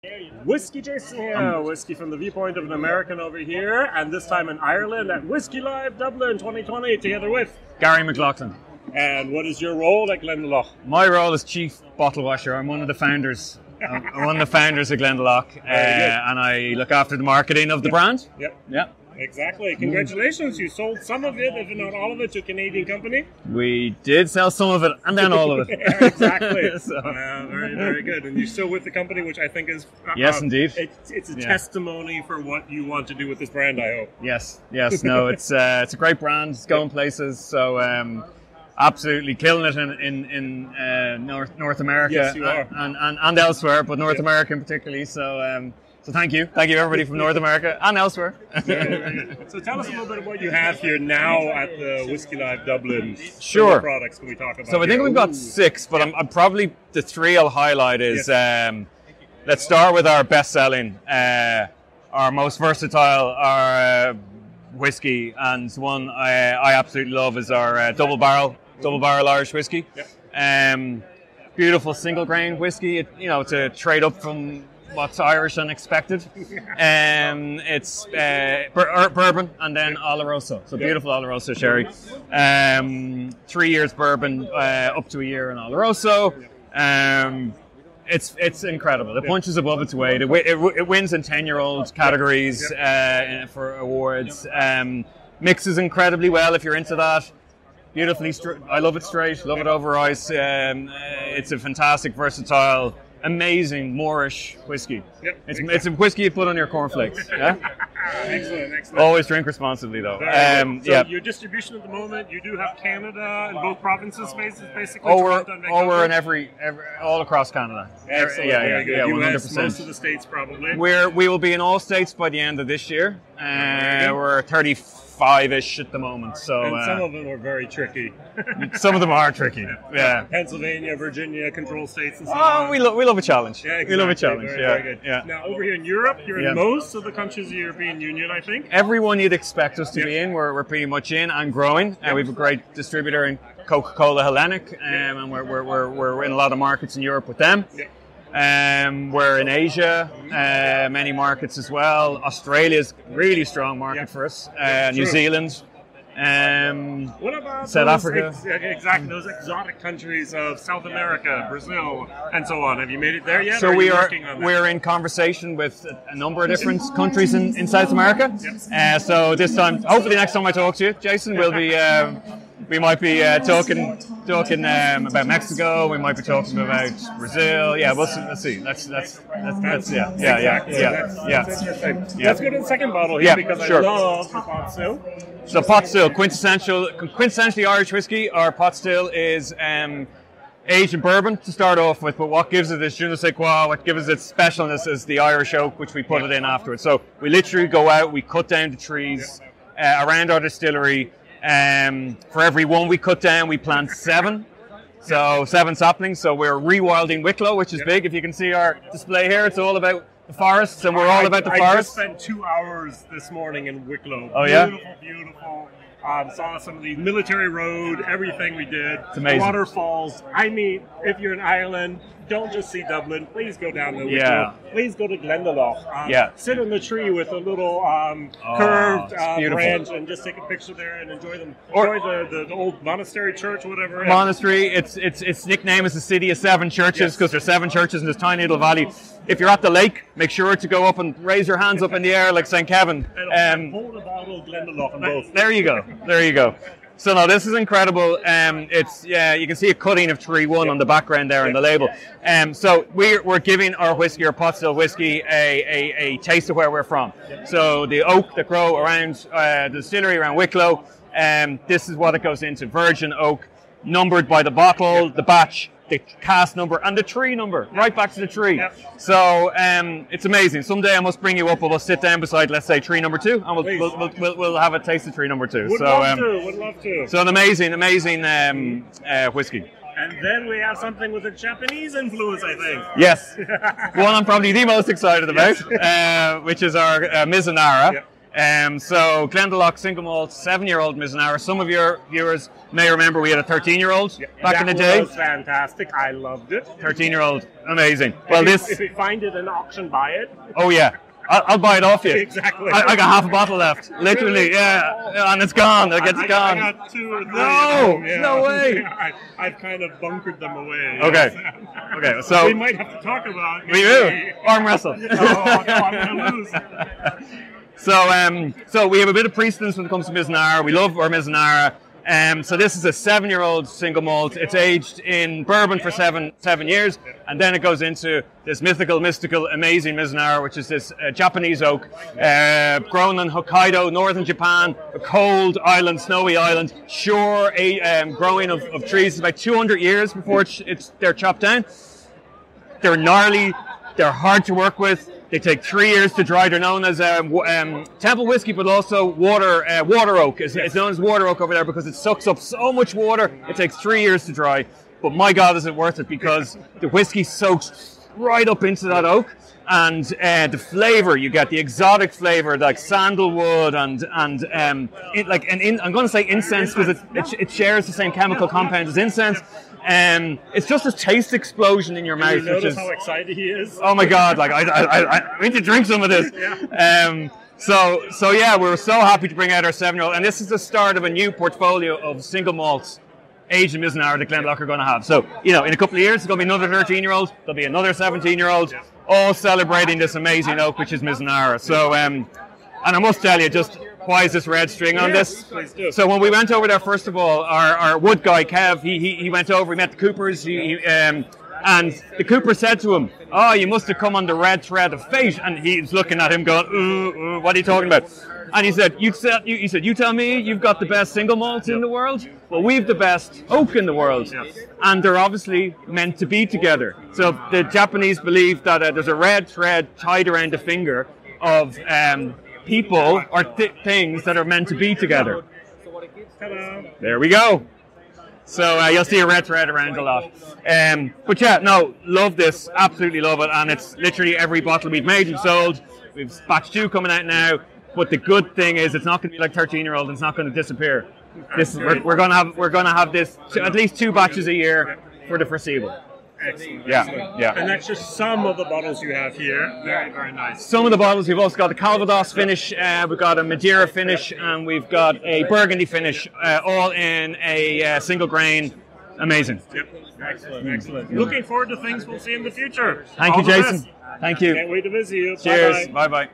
WhiskyJason here, whiskey from the viewpoint of an American over here, and this time in Ireland at Whisky Live Dublin 2020, together with Gary McLoughlin. And what is your role at Glendalough? My role is chief bottle washer. I'm one of the founders. I'm one of the founders of Glendalough, and I look after the marketing of the brand. Yep. Yeah. Exactly. Congratulations. You sold some of it, if not all of it, to a Canadian company. We did sell some of it, and then all of it. Yeah, exactly. So. Very, very good. And you're still with the company, which I think is... yes, indeed. It's a testimony for what you want to do with this brand, I hope. Yes. No, it's a great brand. It's going places. So absolutely killing it in North America. Yes, you are. And elsewhere, but North America particularly. So thank you everybody from North America and elsewhere. So tell us a little bit about what you have here now at the Whisky Live Dublin. Sure. What products can we talk about? So I think we've got 6, but I'm probably the 3 I'll highlight is let's start with our best-selling, our most versatile, our whiskey, and one I absolutely love is our double barrel Irish whiskey. Yep. Beautiful single grain whiskey. It's a trade up from what's Irish and expected. It's bourbon and then Oloroso. So beautiful Oloroso sherry. 3 years bourbon, up to a year in Oloroso. It's incredible. It punches above its weight. It wins in 10-year-old categories for awards. Mixes incredibly well if you're into that. Beautifully, I love it straight. Love it over ice. It's a fantastic, versatile, amazing Moorish whiskey. Yep, it's a whiskey you put on your cornflakes. Yeah? Excellent. Always drink responsibly, though. Your distribution at the moment, you do have Canada in both provinces, basically. We're in all across Canada. Excellent. Yeah, US, 100%. Most of the states, probably. We will be in all states by the end of this year. We're 35-ish at the moment. So and some of them are very tricky. Some of them are tricky. Yeah. Pennsylvania, Virginia, control states, and so on. We love a challenge. Yeah, exactly. We love a challenge. Very good. Yeah. Now over here in Europe, you're in most of the countries of the European Union, I think. Everyone you'd expect us to be in. We're pretty much in and growing. We have a great distributor in Coca-Cola Hellenic, and we're in a lot of markets in Europe with them. We're in Asia, many markets as well. Australia's a really strong market for us. New Zealand. What about South Africa? Exactly, those exotic countries of South America, Brazil, and so on. Have you made it there yet? So we're in conversation with a number of different countries in South America. So this time, hopefully next time I talk to you, Jason, we'll be we might be talking about Mexico. We might be talking about Brazil. Yeah, we'll see. That's interesting. Let's go to the second bottle here because I love the pot still. So pot still, quintessentially Irish whiskey. Our pot still is aged in bourbon to start off with, but what gives it its je ne sais quoi, what gives it its specialness is the Irish oak, which we put it in afterwards. So we literally go out, we cut down the trees around our distillery. For every one we cut down, we plant 7. So 7 saplings. So we're rewilding Wicklow, which is big. If you can see our display here, it's all about the forests, and we're all about the forests. I just spent 2 hours this morning in Wicklow. Oh, yeah? Beautiful. Saw some of the military road, everything we did. It's amazing. Waterfalls. I mean, if you're in Ireland, don't just see Dublin. Please go down to Wicklow. Yeah. Please go to Glendalough. Sit in the tree with a little curved branch and just take a picture there and enjoy them. Enjoy the old monastery church, whatever. Monastery. Its nickname is the City of 7 Churches because there's 7 churches in this tiny little valley. If you're at the lake, make sure to go up and raise your hands up in the air like St. Kevin. And hold a bottle of Glendalough on both. There you go. So no, this is incredible. It's you can see a cutting of tree 1 on the background there on the label. So we're giving our whiskey, our pot still whiskey, a taste of where we're from. So the oak that grow around the distillery around Wicklow, this is what it goes into: virgin oak, numbered by the bottle, the batch, the cask number, and the tree number, right back to the tree. So it's amazing. Someday I must bring you up, and we'll sit down beside, let's say, tree number 2, and we'll have a taste of tree number 2. Would love to. So an amazing whiskey. And then we have something with a Japanese influence, I think. Yes. One I'm probably the most excited about, which is our Mizunara. So Glendalough single malt, 7-year-old Mizunara. Some of your viewers may remember we had a 13-year-old back in the day. That was fantastic. I loved it. 13-year-old, amazing. Well, if you find it in auction, buy it. Oh yeah. I'll buy it off you. Exactly. I got half a bottle left. Literally, yeah. And it's gone. It's gone. I got 2 or 3. No way. I've kind of bunkered them away. Okay. So we might have to talk about. We do. Arm wrestle. No, I'm gonna lose. So we have a bit of precedence when it comes to Mizunara. We love our Mizunara. So this is a 7-year-old single malt. It's aged in bourbon for seven years, and then it goes into this mystical, amazing Mizunara, which is this Japanese oak, grown in Hokkaido, northern Japan, a cold island, snowy island, sure growing of trees. It's about 200 years before they're chopped down. They're gnarly. They're hard to work with. They take 3 years to dry. They're known as temple whiskey, but also water oak. It's known as water oak over there because it sucks up so much water. It takes 3 years to dry. But my God, is it worth it, because the whiskey soaks right up into that oak. And the flavor, you get the exotic flavor like sandalwood and I'm going to say incense because it shares the same chemical compound as incense. It's just a taste explosion in your mouth. You notice how excited he is? Oh my God! Like I need to drink some of this. So yeah, we're so happy to bring out our 7-year-old, and this is the start of a new portfolio of single malts aged in Mizunara that Glendalough are going to have. So in a couple of years, there's going to be another 13-year-old. There'll be another 17-year-old, all celebrating this amazing oak, which is Mizunara. So and I must tell you, just why is this red string on this? Please do. So when we went over there, first of all, our wood guy Kev, he went over. We met the Coopers, and the Cooper said to him, "Oh, you must have come on the red thread of fate." And he's looking at him, going, "Ooh, what are you talking about?" And he said, "You tell me you've got the best single malt in the world. Well, we've the best oak in the world, and they're obviously meant to be together." So the Japanese believe that there's a red thread tied around the finger of people or things that are meant to be together. Ta-da. There we go. So you'll see a red thread around a lot. But yeah, no, love this. Absolutely love it. And it's literally every bottle we've made and sold. We've batch 2 coming out now. But the good thing is it's not going to be like 13-year-old. It's not going to disappear. We're going to have this at least 2 batches a year for the foreseeable. Excellent. Yeah. And that's just some of the bottles you have here. Very, very nice. Some of the bottles, we've also got a Calvados finish, we've got a Madeira finish, and we've got a Burgundy finish, all in a single grain. Amazing. Yep. Excellent. Looking forward to things we'll see in the future. Thank you, Jason. Thank you. Can't wait to visit you. Cheers. Bye-bye. Bye-bye.